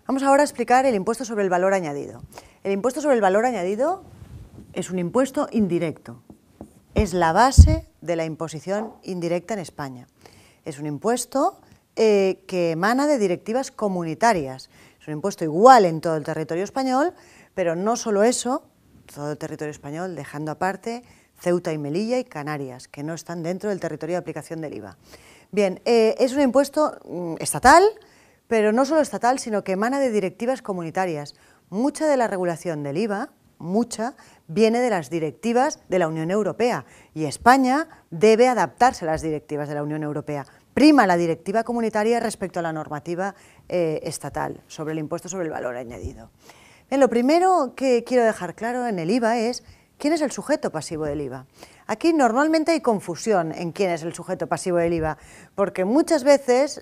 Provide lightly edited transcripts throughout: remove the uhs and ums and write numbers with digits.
Vamos ahora a explicar el impuesto sobre el valor añadido. El impuesto sobre el valor añadido es un impuesto indirecto. Es la base de la imposición indirecta en España. Es un impuesto que emana de directivas comunitarias. Es un impuesto igual en todo el territorio español, pero no solo eso, todo el territorio español, dejando aparte Ceuta y Melilla y Canarias, que no están dentro del territorio de aplicación del IVA. Bien, es un impuesto estatal, pero no solo estatal, sino que emana de directivas comunitarias. Mucha de la regulación del IVA, viene de las directivas de la Unión Europea y España debe adaptarse a las directivas de la Unión Europea. Prima la directiva comunitaria respecto a la normativa estatal sobre el impuesto sobre el valor añadido. Bien, lo primero que quiero dejar claro en el IVA es quién es el sujeto pasivo del IVA. Aquí normalmente hay confusión en quién es el sujeto pasivo del IVA, porque muchas veces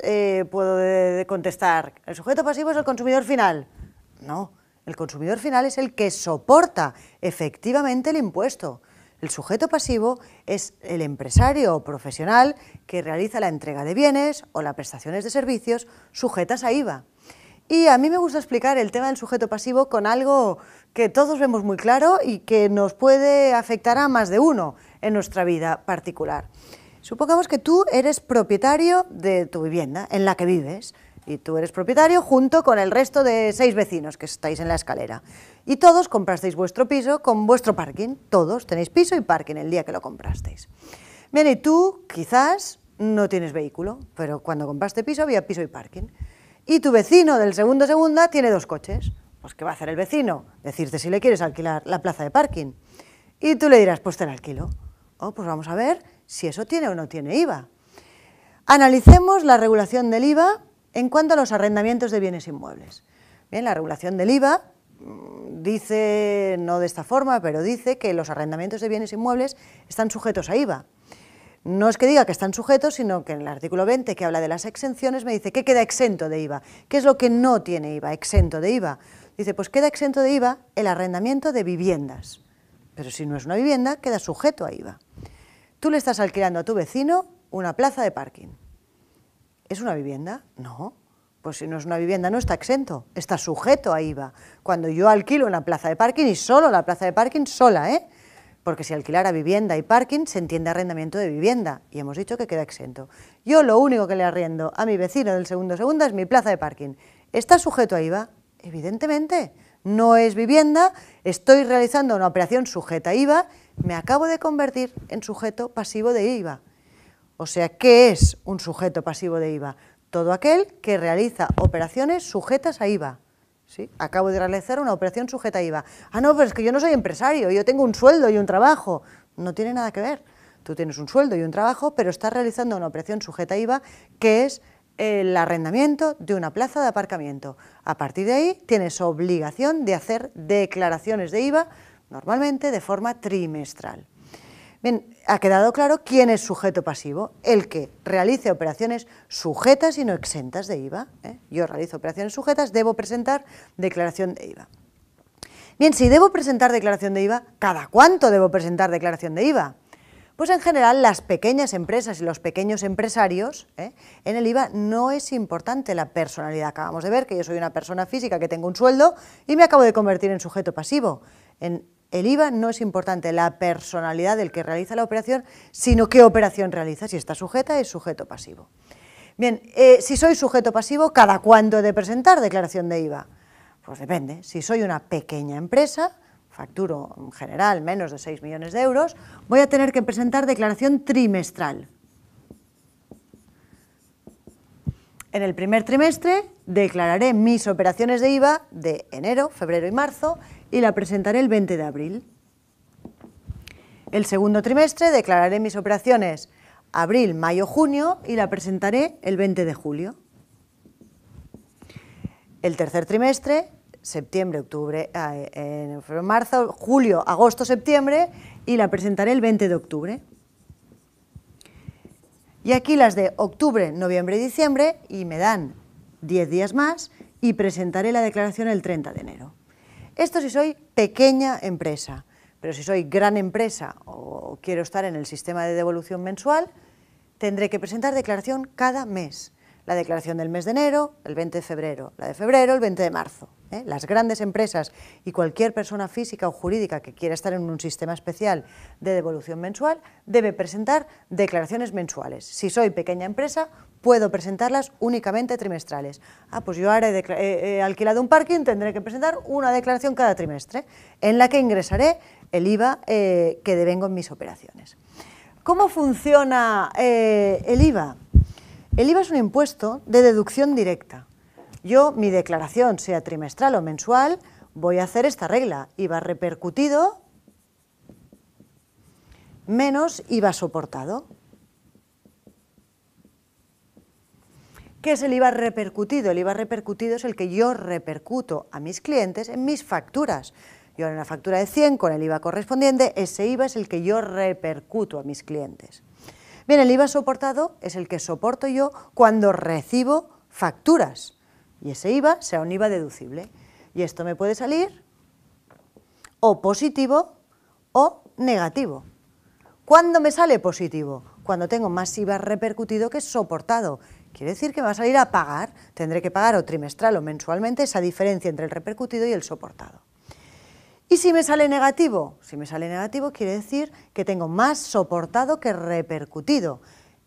puedo contestar, ¿el sujeto pasivo es el consumidor final? No, el consumidor final es el que soporta efectivamente el impuesto. El sujeto pasivo es el empresario o profesional que realiza la entrega de bienes o las prestaciones de servicios sujetas a IVA. Y a mí me gusta explicar el tema del sujeto pasivo con algo que todos vemos muy claro y que nos puede afectar a más de uno en nuestra vida particular. Supongamos que tú eres propietario de tu vivienda en la que vives y tú eres propietario junto con el resto de 6 vecinos que estáis en la escalera y todos comprasteis vuestro piso con vuestro parking, todos tenéis piso y parking el día que lo comprasteis. Bien, y tú quizás no tienes vehículo, pero cuando compraste piso había piso y parking. Y tu vecino del segunda tiene 2 coches. Pues ¿qué va a hacer el vecino? Decirte si le quieres alquilar la plaza de parking. Y tú le dirás, pues te la alquilo. Oh, pues vamos a ver si eso tiene o no tiene IVA. Analicemos la regulación del IVA en cuanto a los arrendamientos de bienes inmuebles. Bien, la regulación del IVA dice, no de esta forma, pero dice que los arrendamientos de bienes inmuebles están sujetos a IVA. No es que diga que están sujetos, sino que en el artículo 20, que habla de las exenciones, me dice que queda exento de IVA. ¿Qué es lo que no tiene IVA? Exento de IVA. Dice, pues queda exento de IVA el arrendamiento de viviendas. Pero si no es una vivienda, queda sujeto a IVA. Tú le estás alquilando a tu vecino una plaza de parking. ¿Es una vivienda? No. Pues si no es una vivienda, no está exento, está sujeto a IVA. Cuando yo alquilo una plaza de parking, y solo la plaza de parking sola, porque si alquilara vivienda y parking se entiende arrendamiento de vivienda y hemos dicho que queda exento. Yo lo único que le arriendo a mi vecino del segunda es mi plaza de parking. ¿Está sujeto a IVA? Evidentemente, no es vivienda, estoy realizando una operación sujeta a IVA, me acabo de convertir en sujeto pasivo de IVA. O sea, ¿qué es un sujeto pasivo de IVA? Todo aquel que realiza operaciones sujetas a IVA. ¿Sí? Acabo de realizar una operación sujeta a IVA. Ah, no, pero es que yo no soy empresario, yo tengo un sueldo y un trabajo. No tiene nada que ver. Tú tienes un sueldo y un trabajo, pero estás realizando una operación sujeta a IVA, que es el arrendamiento de una plaza de aparcamiento. A partir de ahí tienes obligación de hacer declaraciones de IVA, normalmente de forma trimestral. Bien, ha quedado claro quién es sujeto pasivo, el que realice operaciones sujetas y no exentas de IVA. Yo realizo operaciones sujetas, debo presentar declaración de IVA. Bien, si debo presentar declaración de IVA, ¿cada cuánto debo presentar declaración de IVA? Pues en general las pequeñas empresas y los pequeños empresarios, en el IVA no es importante la personalidad. Acabamos de ver que yo soy una persona física que tengo un sueldo y me acabo de convertir en sujeto pasivo. En el IVA no es importante la personalidad del que realiza la operación, sino qué operación realiza. Si está sujeta, es sujeto pasivo. Bien, si soy sujeto pasivo, ¿cada cuánto he de presentar declaración de IVA? Pues depende. Si soy una pequeña empresa, facturo en general menos de 6 millones de euros, voy a tener que presentar declaración trimestral. En el primer trimestre declararé mis operaciones de IVA de enero, febrero y marzo y la presentaré el 20 de abril. El segundo trimestre declararé mis operaciones abril, mayo, junio y la presentaré el 20 de julio. El tercer trimestre, septiembre, octubre, febrero, marzo, julio, agosto, septiembre y la presentaré el 20 de octubre. Y aquí las de octubre, noviembre y diciembre y me dan 10 días más y presentaré la declaración el 30 de enero. Esto si soy pequeña empresa, pero si soy gran empresa o quiero estar en el sistema de devolución mensual, tendré que presentar declaración cada mes. la declaración del mes de enero, el 20 de febrero, la de febrero, el 20 de marzo. Las grandes empresas y cualquier persona física o jurídica que quiera estar en un sistema especial de devolución mensual debe presentar declaraciones mensuales. Si soy pequeña empresa, puedo presentarlas únicamente trimestrales. Pues yo ahora he alquilado un parking, tendré que presentar una declaración cada trimestre, en la que ingresaré el IVA que devengo en mis operaciones. ¿Cómo funciona el IVA? El IVA es un impuesto de deducción directa. Yo, mi declaración, sea trimestral o mensual, voy a hacer esta regla: IVA repercutido menos IVA soportado. ¿Qué es el IVA repercutido? El IVA repercutido es el que yo repercuto a mis clientes en mis facturas. Yo en una factura de 100 con el IVA correspondiente, ese IVA es el que yo repercuto a mis clientes. Bien, el IVA soportado es el que soporto yo cuando recibo facturas, y ese IVA será un IVA deducible. Y esto me puede salir o positivo o negativo. ¿Cuándo me sale positivo? Cuando tengo más IVA repercutido que soportado. Quiere decir que me va a salir a pagar, tendré que pagar o trimestral o mensualmente esa diferencia entre el repercutido y el soportado. ¿Y si me sale negativo? Si me sale negativo quiere decir que tengo más soportado que repercutido.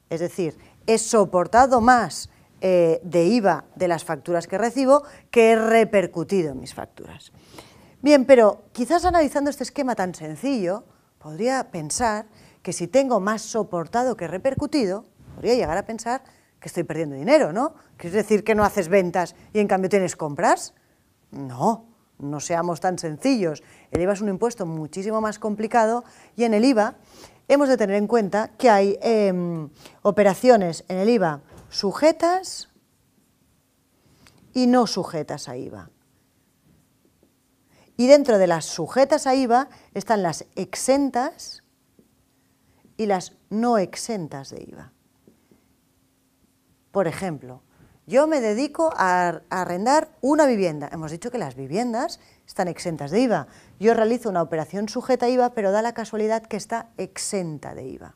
Es decir, he soportado más de IVA de las facturas que recibo que he repercutido en mis facturas. Bien, pero quizás analizando este esquema tan sencillo, podría pensar que si tengo más soportado que repercutido, podría llegar a pensar que estoy perdiendo dinero, ¿no? ¿Quieres decir que no haces ventas y en cambio tienes compras? No, no seamos tan sencillos. El IVA es un impuesto muchísimo más complicado y en el IVA hemos de tener en cuenta que hay operaciones en el IVA sujetas y no sujetas a IVA. Y dentro de las sujetas a IVA están las exentas y las no exentas de IVA. Por ejemplo, yo me dedico a arrendar una vivienda. Hemos dicho que las viviendas están exentas de IVA. Yo realizo una operación sujeta a IVA, pero da la casualidad que está exenta de IVA.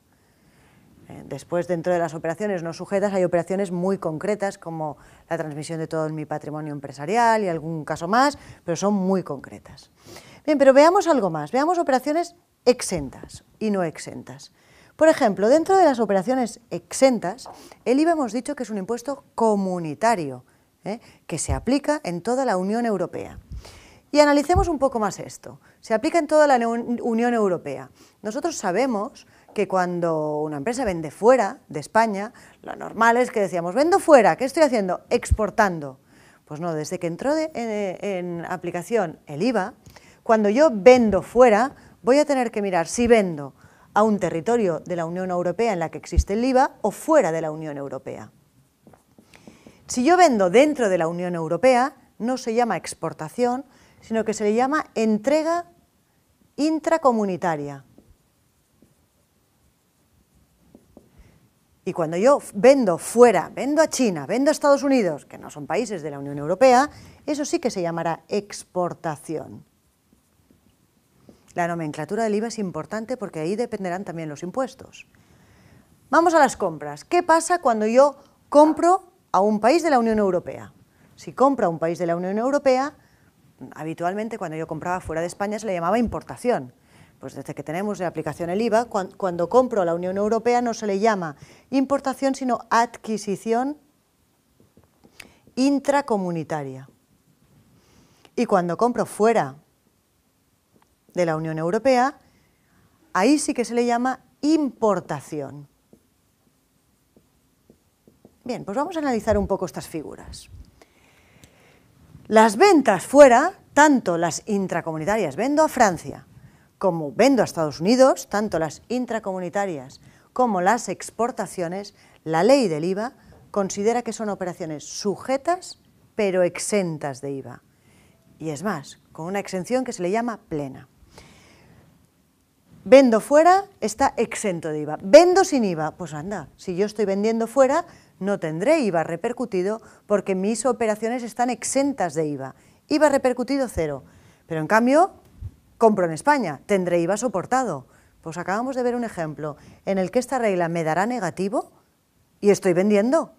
Después, dentro de las operaciones no sujetas, hay operaciones muy concretas, como la transmisión de todo mi patrimonio empresarial y algún caso más, pero son muy concretas. Bien, pero veamos algo más. Veamos operaciones exentas y no exentas. Por ejemplo, dentro de las operaciones exentas, el IVA hemos dicho que es un impuesto comunitario, que se aplica en toda la Unión Europea. Y analicemos un poco más esto. Se aplica en toda la Unión Europea. Nosotros sabemos que cuando una empresa vende fuera de España, lo normal es que decíamos, vendo fuera, ¿qué estoy haciendo? Exportando. Pues no, desde que entró en aplicación el IVA, cuando yo vendo fuera, voy a tener que mirar si vendo a un territorio de la Unión Europea en la que existe el IVA o fuera de la Unión Europea. Si yo vendo dentro de la Unión Europea, no se llama exportación, sino que se le llama entrega intracomunitaria. Y cuando yo vendo fuera, vendo a China, vendo a Estados Unidos, que no son países de la Unión Europea, eso sí que se llamará exportación. La nomenclatura del IVA es importante porque ahí dependerán también los impuestos. Vamos a las compras. ¿Qué pasa cuando yo compro a un país de la Unión Europea? Si compro a un país de la Unión Europea, habitualmente cuando yo compraba fuera de España se le llamaba importación. Pues desde que tenemos de aplicación el IVA, cuando compro a la Unión Europea no se le llama importación, sino adquisición intracomunitaria. Y cuando compro fuera de la Unión Europea, ahí sí que se le llama importación. Bien, pues vamos a analizar un poco estas figuras. Las ventas fuera, tanto las intracomunitarias, vendo a Francia, como vendo a Estados Unidos, tanto las intracomunitarias como las exportaciones, la ley del IVA considera que son operaciones sujetas pero exentas de IVA. Y es más, con una exención que se le llama plena. Vendo fuera, está exento de IVA. Vendo sin IVA, pues anda, si yo estoy vendiendo fuera, no tendré IVA repercutido porque mis operaciones están exentas de IVA. IVA repercutido cero. Pero en cambio, compro en España, tendré IVA soportado. Pues acabamos de ver un ejemplo en el que esta regla me dará negativo y estoy vendiendo.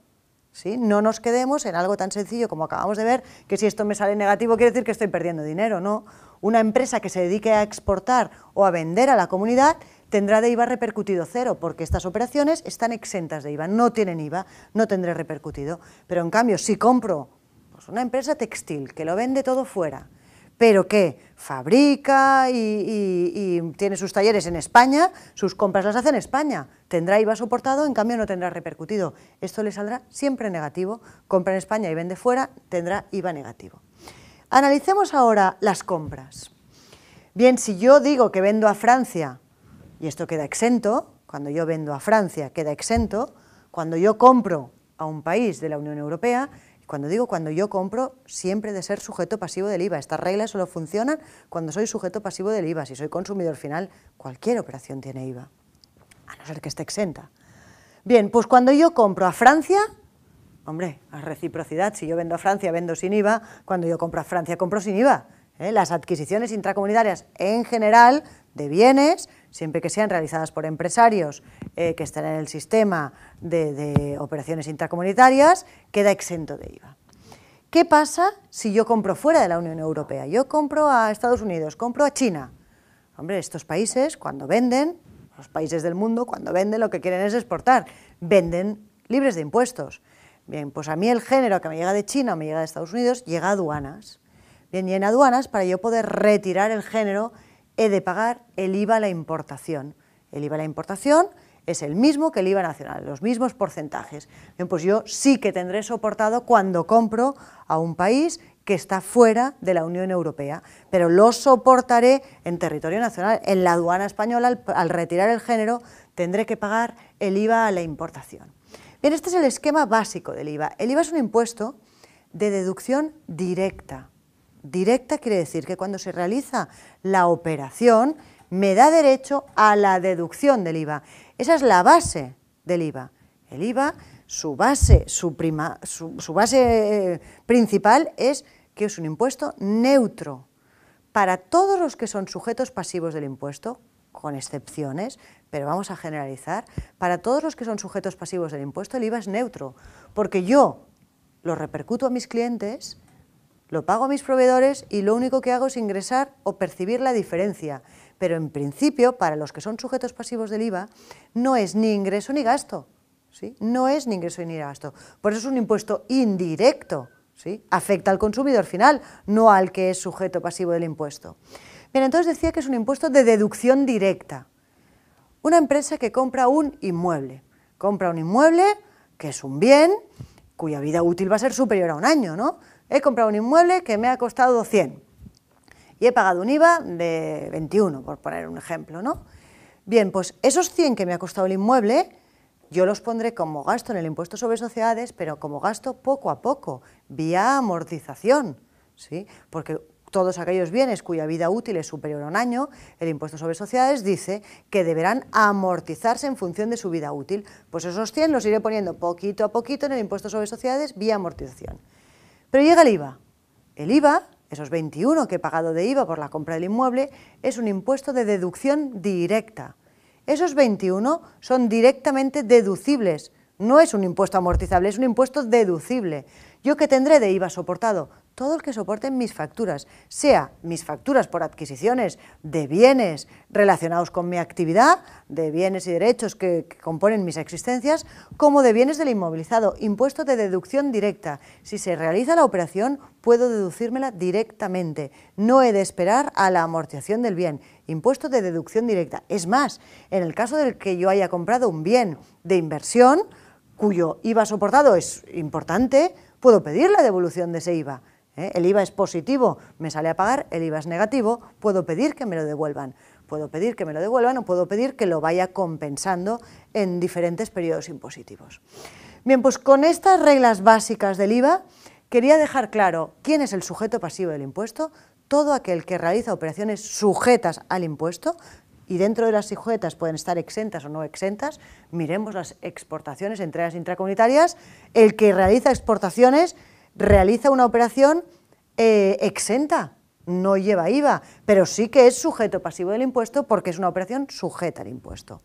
¿sí? No nos quedemos en algo tan sencillo como acabamos de ver, que si esto me sale negativo quiere decir que estoy perdiendo dinero, no. Una empresa que se dedique a exportar o a vender a la comunidad tendrá de IVA repercutido cero, porque estas operaciones están exentas de IVA, no tienen IVA, no tendré repercutido. Pero en cambio, si compro pues, una empresa textil que lo vende todo fuera, pero que fabrica y tiene sus talleres en España, sus compras las hace en España, tendrá IVA soportado, en cambio no tendrá repercutido. Esto le saldrá siempre negativo. Compra en España y vende fuera, tendrá IVA negativo. Analicemos ahora las compras. Bien, si yo digo que vendo a Francia, y esto queda exento, cuando yo vendo a Francia queda exento, cuando yo compro a un país de la Unión Europea, cuando yo compro, siempre de ser sujeto pasivo del IVA. Estas reglas solo funcionan cuando soy sujeto pasivo del IVA. Si soy consumidor final, cualquier operación tiene IVA, a no ser que esté exenta. Bien, pues cuando yo compro a Francia, hombre, a reciprocidad, si yo vendo a Francia, vendo sin IVA, cuando yo compro a Francia, compro sin IVA. Las adquisiciones intracomunitarias en general de bienes, siempre que sean realizadas por empresarios que están en el sistema de operaciones intracomunitarias, queda exento de IVA. ¿Qué pasa si yo compro fuera de la Unión Europea? Yo compro a Estados Unidos, compro a China. Hombre, estos países cuando venden, los países del mundo cuando venden lo que quieren es exportar, venden libres de impuestos. Bien, pues a mí el género que me llega de China o me llega de Estados Unidos llega a aduanas. Bien, y en aduanas, para yo poder retirar el género, he de pagar el IVA a la importación. El IVA a la importación es el mismo que el IVA nacional, los mismos porcentajes. Bien, pues yo sí que tendré soportado cuando compro a un país que está fuera de la Unión Europea, pero lo soportaré en territorio nacional. En la aduana española, al retirar el género, tendré que pagar el IVA a la importación. Bien, este es el esquema básico del IVA. El IVA es un impuesto de deducción directa. Directa quiere decir que cuando se realiza la operación me da derecho a la deducción del IVA. Esa es la base del IVA. El IVA, su base principal es que es un impuesto neutro para todos los que son sujetos pasivos del impuesto, con excepciones, pero vamos a generalizar. Para todos los que son sujetos pasivos del impuesto, el IVA es neutro, porque yo lo repercuto a mis clientes, lo pago a mis proveedores y lo único que hago es ingresar o percibir la diferencia. Pero en principio, para los que son sujetos pasivos del IVA, no es ni ingreso ni gasto, ¿sí? No es ni ingreso ni gasto. Por eso es un impuesto indirecto, ¿sí? Afecta al consumidor final, no al que es sujeto pasivo del impuesto. Bien, entonces decía que es un impuesto de deducción directa. Una empresa que compra un inmueble que es un bien cuya vida útil va a ser superior a un año, ¿no? He comprado un inmueble que me ha costado 100 y he pagado un IVA de 21, por poner un ejemplo, ¿no? Bien, pues esos 100 que me ha costado el inmueble, yo los pondré como gasto en el impuesto sobre sociedades, pero como gasto poco a poco, vía amortización, ¿sí? Porque todos aquellos bienes cuya vida útil es superior a un año, el impuesto sobre sociedades dice que deberán amortizarse en función de su vida útil. Pues esos 100 los iré poniendo poquito a poquito en el impuesto sobre sociedades vía amortización. Pero llega el IVA. El IVA, esos 21 que he pagado de IVA por la compra del inmueble, es un impuesto de deducción directa. Esos 21 son directamente deducibles. No es un impuesto amortizable, es un impuesto deducible. ¿Yo qué tendré de IVA soportado? Todo el que soporten mis facturas, sea mis facturas por adquisiciones de bienes relacionados con mi actividad, de bienes y derechos que componen mis existencias, como de bienes del inmovilizado, impuesto de deducción directa. Si se realiza la operación, puedo deducírmela directamente. No he de esperar a la amortización del bien. Impuesto de deducción directa. Es más, en el caso del que yo haya comprado un bien de inversión, cuyo IVA soportado es importante, puedo pedir la devolución de ese IVA. El IVA es positivo, me sale a pagar, el IVA es negativo, puedo pedir que me lo devuelvan. Puedo pedir que me lo devuelvan o puedo pedir que lo vaya compensando en diferentes periodos impositivos. Bien, pues con estas reglas básicas del IVA quería dejar claro quién es el sujeto pasivo del impuesto, todo aquel que realiza operaciones sujetas al impuesto, y dentro de las sujetas pueden estar exentas o no exentas. Miremos las exportaciones, entregas intracomunitarias. El que realiza exportaciones realiza una operación exenta, no lleva IVA, pero sí que es sujeto pasivo del impuesto porque es una operación sujeta al impuesto.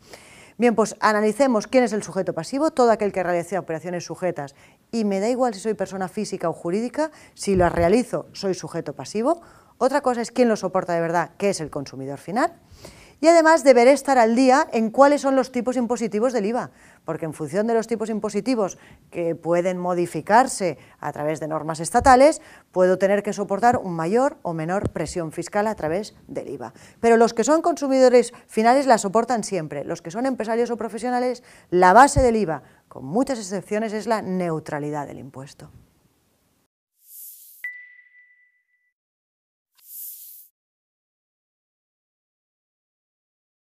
Bien, pues analicemos quién es el sujeto pasivo, todo aquel que realiza operaciones sujetas, y me da igual si soy persona física o jurídica, si las realizo soy sujeto pasivo. Otra cosa es quién lo soporta de verdad, que es el consumidor final. Y además deberé estar al día en cuáles son los tipos impositivos del IVA, porque en función de los tipos impositivos que pueden modificarse a través de normas estatales, puedo tener que soportar un mayor o menor presión fiscal a través del IVA. Pero los que son consumidores finales la soportan siempre. Los que son empresarios o profesionales, la base del IVA, con muchas excepciones, es la neutralidad del impuesto.